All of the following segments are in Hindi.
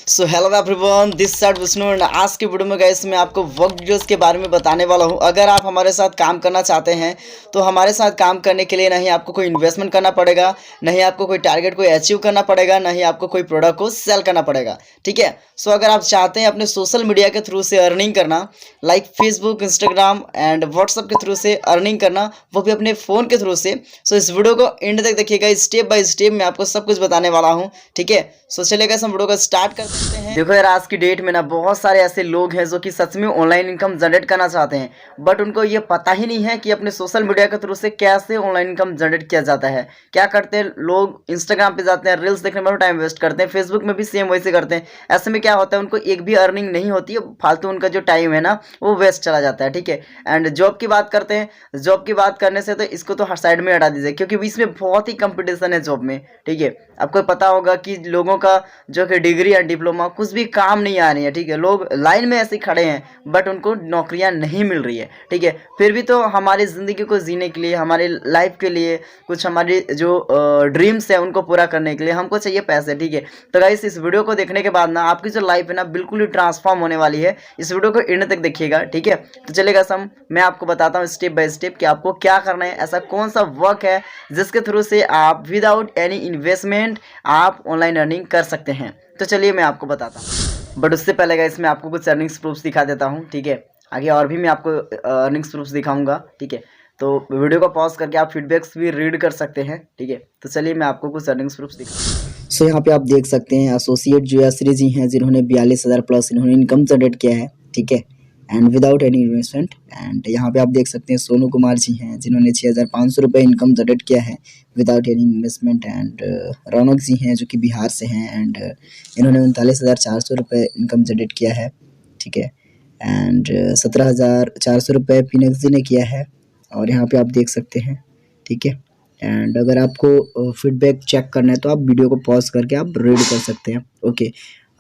So hello everyone, this side Vishnu and आज की वीडियो में गाइस मैं आपको वर्क वीडियोस के बारे में बताने वाला हूं। अगर आप हमारे साथ काम करना चाहते हैं तो हमारे साथ काम करने के लिए नहीं आपको कोई इन्वेस्टमेंट करना पड़ेगा, नहीं आपको कोई टारगेट को अचीव करना पड़ेगा, नहीं आपको कोई प्रोडक्ट को सेल करना पड़ेगा। ठीक है। सो अगर आप चाहते हैं अपने सोशल मीडिया के थ्रू से अर्निंग करना, like Facebook, Instagram and WhatsApp के थ्रू से अर्निंग करना, वो भी अपने फ़ोन के थ्रू से, सो इस वीडियो को एंड तक देखिएगा। स्टेप बाय स्टेप मैं आपको सब कुछ बताने वाला हूँ। ठीक है। सो चलिए गाइस हम वीडियो को स्टार्ट कर सकते हैं। देखो यार, आज की डेट में ना बहुत सारे ऐसे लोग हैं जो कि सच में ऑनलाइन इनकम जनरेट करना चाहते हैं, बट उनको ये पता ही नहीं है कि अपने सोशल मीडिया के थ्रू से कैसे ऑनलाइन इनकम जनरेट किया जाता है। क्या करते हैं लोग, इंस्टाग्राम पे जाते हैं, रील्स देखने में टाइम वेस्ट करते हैं, फेसबुक में भी सेम वैसे करते हैं। ऐसे में क्या होता है, उनको एक भी अर्निंग नहीं होती है, फालतू उनका जो टाइम है ना वो वेस्ट चला जाता है। ठीक है। एंड जॉब की बात करते हैं, जॉब की बात करने से तो इसको तो हर साइड में हटा दीजिए, क्योंकि इसमें बहुत ही कंपटीशन है जॉब में। ठीक है। आपको पता होगा कि लोगों का जो कि डिग्री या डिप्लोमा कुछ भी काम नहीं आ रही है। ठीक है। लोग लाइन में ऐसे खड़े हैं बट उनको नौकरियां नहीं मिल रही है। ठीक है। फिर भी तो हमारी ज़िंदगी को जीने के लिए, हमारी लाइफ के लिए, कुछ हमारी जो ड्रीम्स है उनको पूरा करने के लिए हमको चाहिए पैसे। ठीक है। तो गाइस इस वीडियो को देखने के बाद ना आपकी जो लाइफ है ना बिल्कुल ही ट्रांसफॉर्म होने वाली है। इस वीडियो को एंड तक देखिएगा। ठीक है। तो चलेगा सम मैं आपको बताता हूँ स्टेप बाय स्टेप कि आपको क्या करना है, ऐसा कौन सा वर्क है जिसके थ्रू से आप विदाउट एनी इन्वेस्टमेंट आप ऑनलाइन अर्निंग कर सकते हैं। तो चलिए मैं आपको बताता हूँ, बट उससे पहले गाइस मैं आपको कुछ अर्निंग्स प्रूफ्स दिखा देता हूँ। ठीक है। आगे और भी मैं आपको अर्निंग्स प्रूफ्स दिखाऊंगा। ठीक है। तो वीडियो को पॉज करके आप फीडबैक्स भी रीड कर सकते हैं। ठीक है। तो चलिए मैं आपको कुछ अर्निंग्स प्रूफ्स दिखा। सो यहाँ पे आप देख सकते हैं एसोसिएट जयश्री जी हैं जिन्होंने 42,000 प्लस इन्होंने इनकम जनरेट किया है। ठीक है। And without any investment. And यहाँ पे आप देख सकते हैं सोनू कुमार जी हैं जिन्होंने 6,500 रुपये इनकम जनरेट किया है विदाउट एनी इन्वेस्टमेंट। एंड रौनक जी हैं जो कि बिहार से हैं एंड इन्होंने 39,400 रुपये इनकम जनरेट किया है। ठीक है। एंड 17,400 रुपये पीनक जी ने किया है। और यहाँ पे आप देख सकते हैं। ठीक है। एंड अगर आपको फीडबैक चेक करना है तो आप वीडियो को पॉज करके आप रीड कर सकते हैं। ओके।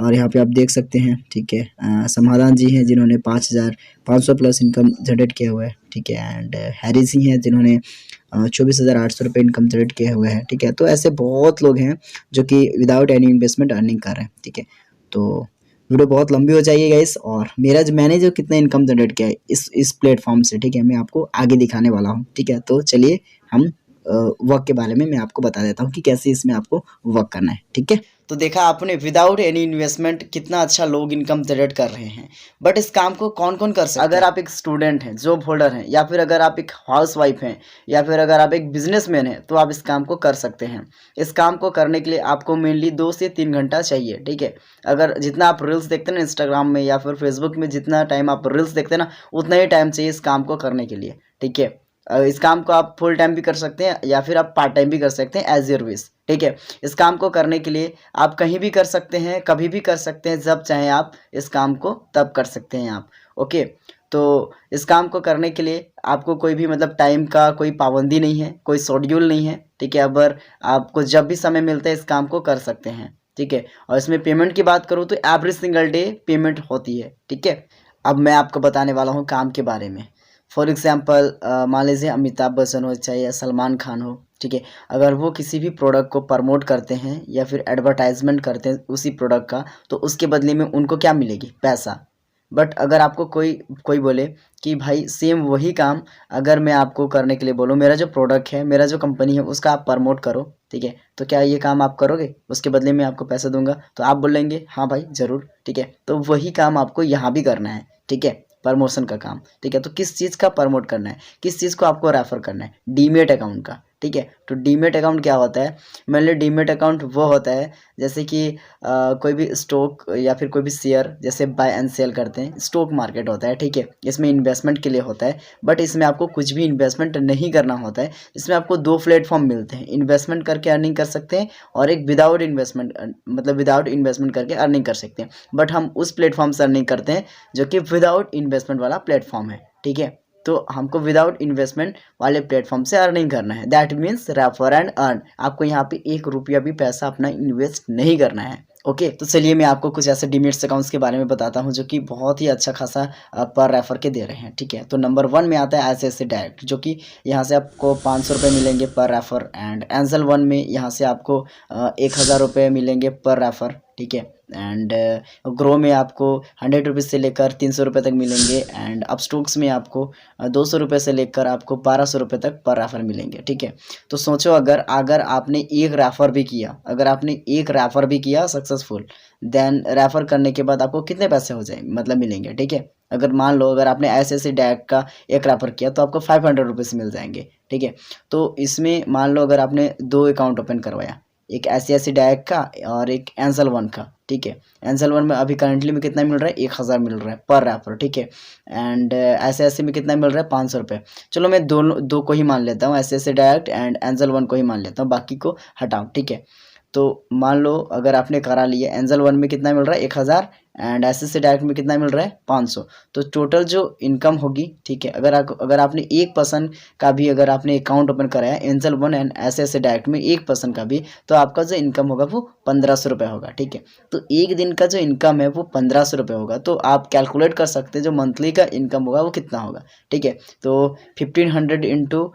और यहाँ पे आप देख सकते हैं। ठीक है। समाधान जी हैं जिन्होंने 5,500 प्लस इनकम जनरेट किया हुआ है। ठीक है। एंड हैरी जी हैं जिन्होंने 24,800 रुपये इनकम जनरेट किए हुए हैं। ठीक है। तो ऐसे बहुत लोग हैं जो कि विदाउट एनी इन्वेस्टमेंट अर्निंग कर रहे हैं। ठीक है। तो वीडियो बहुत लंबी हो जाएगी गाइस, और मैंने जो कितना इनकम जनरेट किया है इस प्लेटफॉर्म से, ठीक है, मैं आपको आगे दिखाने वाला हूँ। ठीक है। तो चलिए हम वर्क के बारे में मैं आपको बता देता हूँ कि कैसे इसमें आपको वर्क करना है। ठीक है। तो देखा आपने विदाउट एनी इन्वेस्टमेंट कितना अच्छा लोग इनकम जनरेट कर रहे हैं, बट इस काम को कौन कौन कर सकते हैं? अगर आप एक स्टूडेंट हैं, जॉब होल्डर हैं, या फिर अगर आप एक हाउस वाइफ हैं, या फिर अगर आप एक बिजनेसमैन हैं, तो आप इस काम को कर सकते हैं। इस काम को करने के लिए आपको मेनली 2 से 3 घंटा चाहिए। ठीक है। अगर जितना आप रील्स देखते हैं ना इंस्टाग्राम में या फिर फेसबुक में, जितना टाइम आप रील्स देखते हैं ना उतना ही टाइम चाहिए इस काम को करने के लिए। ठीक है। इस काम को आप फुल टाइम भी कर सकते हैं या फिर आप पार्ट टाइम भी कर सकते हैं, एज योर विश। ठीक है। इस काम को करने के लिए आप कहीं भी कर सकते हैं, कभी भी कर सकते हैं, जब चाहें आप इस काम को तब कर सकते हैं आप। ओके। तो इस काम को करने के लिए आपको कोई भी मतलब टाइम का कोई पाबंदी नहीं है, कोई शेड्यूल नहीं है। ठीक है। अगर आपको जब भी समय मिलता है इस काम को कर सकते हैं। ठीक है। और इसमें पेमेंट की बात करूँ तो एवरी सिंगल डे पेमेंट होती है। ठीक है। अब मैं आपको बताने वाला हूँ काम के बारे में। फॉर एग्जाम्पल मान लीजिए अमिताभ बच्चन हो चाहे या सलमान खान हो। ठीक है। अगर वो किसी भी प्रोडक्ट को प्रमोट करते हैं या फिर एडवर्टाइजमेंट करते हैं उसी प्रोडक्ट का, तो उसके बदले में उनको क्या मिलेगी? पैसा। बट अगर आपको कोई कोई बोले कि भाई सेम वही काम अगर मैं आपको करने के लिए बोलूँ, मेरा जो प्रोडक्ट है, मेरा जो कंपनी है, उसका आप प्रमोट करो। ठीक है। तो क्या ये काम आप करोगे? उसके बदले में आपको पैसा दूंगा, तो आप बोलेंगे हाँ भाई ज़रूर। ठीक है। तो वही काम आपको यहाँ भी करना है। ठीक है। प्रमोशन का काम। ठीक है। तो किस चीज़ का प्रमोट करना है, किस चीज़ को आपको रेफर करना है? डीमेट अकाउंट का। ठीक है। तो डीमेट अकाउंट क्या होता है? मान लीजिए डीमेट अकाउंट वो होता है जैसे कि कोई भी स्टॉक या फिर कोई भी शेयर जैसे बाय एंड सेल करते हैं, स्टॉक मार्केट होता है। ठीक है। इसमें इन्वेस्टमेंट के लिए होता है, बट इसमें आपको कुछ भी इन्वेस्टमेंट नहीं करना होता है। इसमें आपको 2 प्लेटफॉर्म मिलते हैं, इन्वेस्टमेंट करके अर्निंग कर सकते हैं और एक विदाउट इन्वेस्टमेंट, मतलब विदाउट इन्वेस्टमेंट करके अर्निंग कर सकते हैं। बट हम उस प्लेटफॉर्म से अर्निंग करते हैं जो कि विदाउट इन्वेस्टमेंट वाला प्लेटफॉर्म है। ठीक है। तो हमको विदाउट इन्वेस्टमेंट वाले प्लेटफॉर्म से अर्निंग करना है, that means refer and earn. आपको यहाँ पे 1 रुपया भी पैसा अपना इन्वेस्ट नहीं करना है। ओके। तो चलिए मैं आपको कुछ ऐसे डीमेट्स अकाउंट्स के बारे में बताता हूँ जो कि बहुत ही अच्छा खासा पर रेफर के दे रहे हैं। ठीक है। तो नंबर 1 में आता है ICICI डायरेक्ट, जो कि यहाँ से आपको 500 रुपये मिलेंगे पर रेफर। एंड एंजल 1 में यहाँ से आपको 1,000 रुपये मिलेंगे पर रेफर। ठीक है। एंड ग्रो में आपको 100 रुपीज़ से लेकर 300 रुपये तक मिलेंगे। एंड अपस्टॉक्स में आपको 200 रुपये से लेकर आपको 1200 रुपये तक पर रेफर मिलेंगे, ठीक है। तो सोचो अगर अगर आपने एक रेफर भी किया, अगर आपने एक रेफर भी किया सक्सेसफुल, देन रेफर करने के बाद आपको कितने पैसे हो जाए मतलब मिलेंगे, ठीक है। अगर मान लो अगर आपने ऐसे डायरेक्ट का एक रेफर किया तो आपको 500 रुपीज़ मिल जाएंगे, ठीक है। तो इसमें मान लो अगर आपने 2 अकाउंट ओपन करवाया, एक ऐसे डायरेक्ट का और एक एंजल वन का, ठीक है। एंजल वन में अभी करंटली में कितना मिल रहा है, 1000 मिल रहा है पर रेफर, ठीक है। एंड ऐसे में कितना मिल रहा है, 500 रुपये। चलो मैं दोनों दो को ही मान लेता हूँ, ऐसे डायरेक्ट एंड एंजल वन को ही मान लेता हूँ, बाकी को हटाऊँ, ठीक है। तो मान लो अगर आपने करा लिया, एंजल वन में कितना मिल रहा है 1000 एंड ऐसे डायरेक्ट में कितना मिल रहा है 500। तो टोटल जो इनकम होगी, ठीक है, अगर आपने एक पर्सन का भी अगर आपने अकाउंट ओपन कराया एंजल वन एंड ऐसे डायरेक्ट में एक पर्सन का भी, तो आपका जो इनकम होगा वो 1500 रुपये होगा, ठीक है। तो एक दिन का जो इनकम है वो 1500 रुपये होगा। तो आप कैलकुलेट कर सकते हैं जो मंथली का इनकम होगा वो कितना होगा, ठीक है। तो 1500 इंटू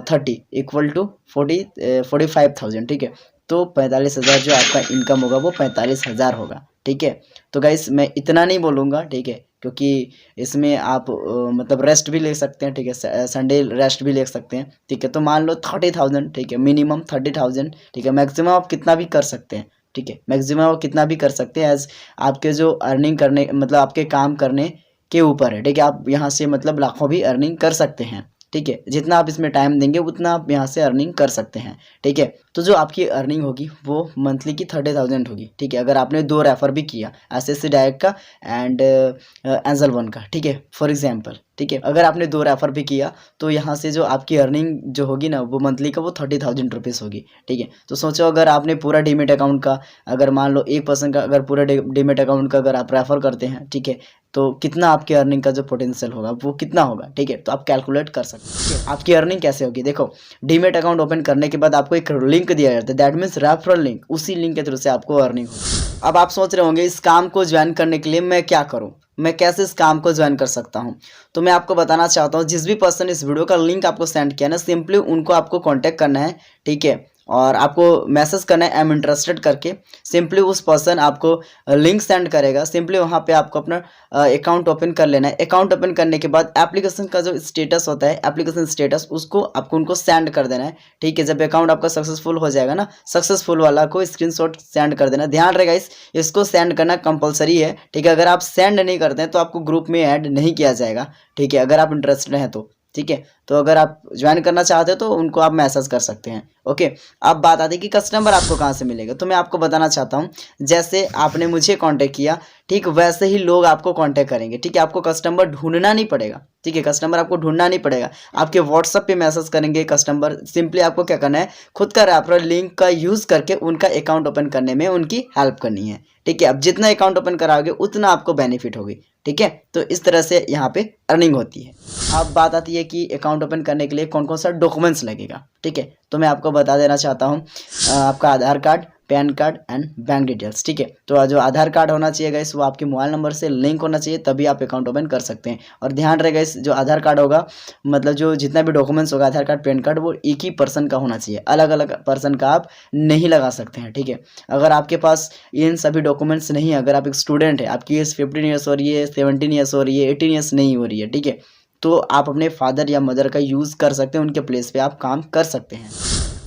30 इक्वल टू 45,000, ठीक है। तो 45,000 जो आपका इनकम होगा वो 45,000 होगा, ठीक है। तो गाइस मैं इतना नहीं बोलूँगा, ठीक है, क्योंकि इसमें आप मतलब रेस्ट भी ले सकते हैं, ठीक है, संडे रेस्ट भी ले सकते हैं, ठीक है। तो मान लो 30,000, ठीक है, मिनिमम 30,000, ठीक है। मैक्सिमम आप कितना भी कर सकते हैं, ठीक है, मैक्सिमम आप कितना भी कर सकते हैं एज आपके जो अर्निंग करने मतलब आपके काम करने के ऊपर है, ठीक है। आप यहाँ से मतलब लाखों भी अर्निंग कर सकते हैं, ठीक है। जितना आप इसमें टाइम देंगे उतना आप यहाँ से अर्निंग कर सकते हैं, ठीक है। तो जो आपकी अर्निंग होगी वो मंथली की 30,000 होगी, ठीक है। अगर आपने 2 रेफर भी किया ऐसे डायरेक्ट का एंड एंजल वन का, ठीक है, फॉर एग्जांपल, ठीक है। अगर आपने 2 रेफर भी किया तो यहाँ से जो आपकी अर्निंग जो होगी ना वो मंथली का वो 30,000 रुपीज़ होगी, ठीक है। तो सोचो अगर आपने पूरा डीमेट अकाउंट का, अगर मान लो एक पर्सन का अगर पूरा डीमेट अकाउंट का अगर आप रेफर करते हैं, ठीक है, तो कितना आपकी अर्निंग का जो पोटेंशियल होगा वो कितना होगा, ठीक है। तो आप कैलकुलेट कर सकते हैं, ठीक है। आपकी अर्निंग कैसे होगी, देखो डीमेट अकाउंट ओपन करने के बाद आपको एक लिंक दिया जाता है, दैट मीन्स रेफरल लिंक, उसी लिंक के थ्रू से आपको अर्निंग होगी। अब आप सोच रहे होंगे इस काम को ज्वाइन करने के लिए मैं क्या करूं, मैं कैसे इस काम को ज्वाइन कर सकता हूं। तो मैं आपको बताना चाहता हूं, जिस भी पर्सन इस वीडियो का लिंक आपको सेंड किया ना, सिंपली उनको आपको कांटेक्ट करना है, ठीक है, और आपको मैसेज करना है आई एम इंटरेस्टेड करके। सिंपली उस पर्सन आपको लिंक सेंड करेगा, सिंपली वहाँ पे आपको अपना अकाउंट ओपन कर लेना है। अकाउंट ओपन करने के बाद एप्लीकेशन का जो स्टेटस होता है, एप्लीकेशन स्टेटस, उसको आपको उनको सेंड कर देना है, ठीक है। जब अकाउंट आपका सक्सेसफुल हो जाएगा ना, सक्सेसफुल वाला को स्क्रीनशॉट सेंड कर देना। ध्यान रहेगा इसको सेंड करना कंपलसरी है, ठीक है। अगर आप सेंड नहीं करते हैं तो आपको ग्रुप में ऐड नहीं किया जाएगा, ठीक है, अगर आप इंटरेस्टेड हैं तो, ठीक है। तो अगर आप ज्वाइन करना चाहते हो तो उनको आप मैसेज कर सकते हैं, ओके। अब बात आती है कि कस्टमर आपको कहाँ से मिलेगा, तो मैं आपको बताना चाहता हूँ, जैसे आपने मुझे कांटेक्ट किया, ठीक, वैसे ही लोग आपको कांटेक्ट करेंगे, ठीक है। आपको कस्टमर ढूंढना नहीं पड़ेगा, ठीक है, कस्टमर आपको ढूंढना नहीं पड़ेगा, आपके व्हाट्सएप पे मैसेज करेंगे कस्टमर। सिंपली आपको क्या करना है, खुद का रेफरल लिंक का यूज़ करके उनका अकाउंट ओपन करने में उनकी हेल्प करनी है, ठीक है। अब जितना अकाउंट ओपन कराओगे उतना आपको बेनिफिट होगी, ठीक है। तो इस तरह से यहाँ पे अर्निंग होती है। अब बात आती है कि अकाउंट ओपन करने के लिए कौन कौन सा डॉक्यूमेंट्स लगेगा, ठीक है। तो मैं आपको बता देना चाहता हूँ, आपका Aadhaar card, PAN card and bank details, ठीक है। तो जो आधार कार्ड होना चाहिए गाइस वो आपके मोबाइल नंबर से लिंक होना चाहिए, तभी आप अकाउंट ओपन कर सकते हैं। और ध्यान रहे गाइस, जो आधार कार्ड होगा मतलब जो जितना भी डॉक्यूमेंट्स होगा आधार कार्ड पैन कार्ड, वो एक ही पर्सन का होना चाहिए, अलग अलग पर्सन का आप नहीं लगा सकते हैं, ठीक है। अगर आपके पास इन सभी डॉक्यूमेंट्स नहीं है, अगर आप एक स्टूडेंट है, आपकी एज 15 ईयर्स हो रही है, 17 ईयर्स हो रही है, 18 ईयर्स नहीं हो रही है, ठीक है, तो आप अपने फादर या मदर का यूज़ कर सकते हैं, उनके प्लेस पे आप काम कर सकते हैं।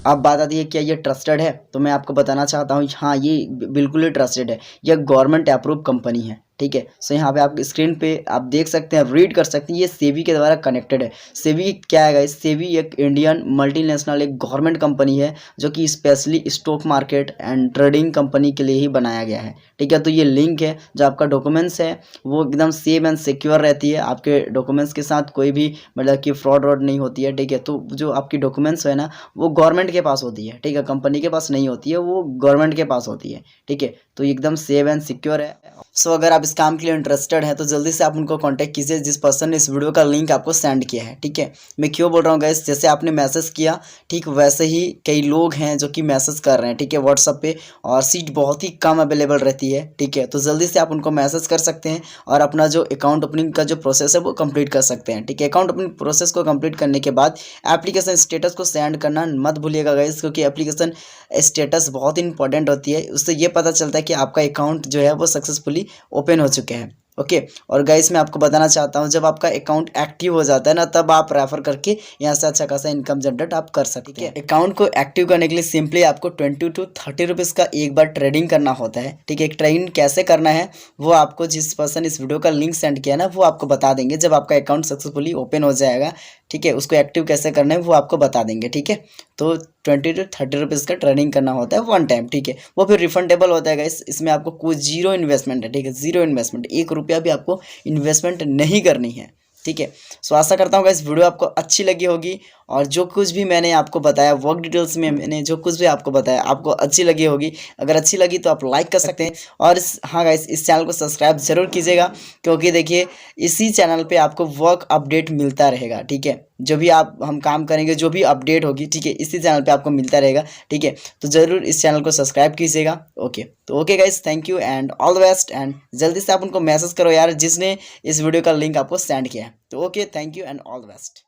अब बात आती है क्या ये ट्रस्टेड है, तो मैं आपको बताना चाहता हूँ हाँ ये बिल्कुल ही ट्रस्टेड है, यह गवर्नमेंट अप्रूव कंपनी है, ठीक है। सो यहाँ पे आप स्क्रीन पे आप देख सकते हैं, रीड कर सकते हैं, ये सेबी के द्वारा कनेक्टेड है। सेबी क्या है गाइस, सेबी एक इंडियन मल्टीनेशनल एक गवर्नमेंट कंपनी है जो कि specially stock market and trading company के लिए ही बनाया गया है, ठीक है। तो ये लिंक है, जो आपका डॉक्यूमेंट्स है वो एकदम सेफ एंड सिक्योर रहती है, आपके डॉक्यूमेंट्स के साथ कोई भी मतलब कि फ्रॉड व्रॉड नहीं होती है, ठीक है। तो जो आपकी डॉक्यूमेंट्स है ना वो गवर्नमेंट के पास होती है, ठीक है, कंपनी के पास नहीं होती है, वो गवर्नमेंट के पास होती है, ठीक है। तो एकदम सेफ एंड सिक्योर है। सो अगर आप इस काम के लिए इंटरेस्टेड हैं तो जल्दी से आप उनको कांटेक्ट कीजिए जिस पर्सन ने इस वीडियो का लिंक आपको सेंड किया है, ठीक है। मैं क्यों बोल रहा हूँ गाइस, जैसे आपने मैसेज किया ठीक वैसे ही कई लोग हैं जो कि मैसेज कर रहे हैं, ठीक है, व्हाट्सअप पे, और सीट बहुत ही कम अवेलेबल रहती है, ठीक है। तो जल्दी से आप उनको मैसेज कर सकते हैं और अपना जो अकाउंट ओपनिंग का जो प्रोसेस है वो कंप्लीट कर सकते हैं, ठीक है। अकाउंट ओपनिंग प्रोसेस को कंप्लीट करने के बाद एप्लीकेशन स्टेटस को सेंड करना मत भूलिएगा गाइस, क्योंकि एप्लीकेशन स्टेटस बहुत इंपॉर्टेंट होती है। उससे ये पता चलता है कि आपका अकाउंट जो है वो सक्सेसफुली ओपन हो चुके हैं, ओके। और गाइस मैं आपको बताना चाहता हूँ, जब आपका अकाउंट एक्टिव हो जाता है ना, तब आप रेफर करके यहाँ से अच्छा खासा इनकम जनरेट आप कर सकते हैं। अकाउंट को एक्टिव करने के लिए सिंपली आपको 20 to 30 रुपीज़ का एक बार ट्रेडिंग करना होता है, ठीक है। एक ट्रेडिंग कैसे करना है वो आपको जिस पर्सन इस वीडियो का लिंक सेंड किया ना वो आपको बता देंगे जब आपका अकाउंट सक्सेसफुली ओपन हो जाएगा, ठीक है। उसको एक्टिव कैसे करना है वो आपको बता देंगे, ठीक है। तो 20 to 30 रुपीज़ का ट्रेडिंग करना होता है वन टाइम, ठीक है। वो फिर रिफंडेबल होता है गाइस, इसमें आपको कोई जीरो इन्वेस्टमेंट है, ठीक है, जीरो इन्वेस्टमेंट, 1 रुपया भी आपको इन्वेस्टमेंट नहीं करनी है, ठीक है। सो आशा करता हूँ गाइस वीडियो आपको अच्छी लगी होगी और जो कुछ भी मैंने आपको बताया वर्क डिटेल्स में मैंने जो कुछ भी आपको बताया आपको अच्छी लगी होगी। अगर अच्छी लगी तो आप लाइक कर सकते हैं और हाँ गाइस इस चैनल को सब्सक्राइब जरूर कीजिएगा, क्योंकि देखिए इसी चैनल पे आपको वर्क अपडेट मिलता रहेगा, ठीक है। जो भी हम काम करेंगे, जो भी अपडेट होगी, ठीक है, इसी चैनल पे आपको मिलता रहेगा, ठीक है। तो ज़रूर इस चैनल को सब्सक्राइब कीजिएगा, ओके। तो okay guys, thank you and all the best, and जल्दी से आप उनको मैसेज करो यार जिसने इस वीडियो का लिंक आपको सेंड किया है। तो okay, thank you and all the best.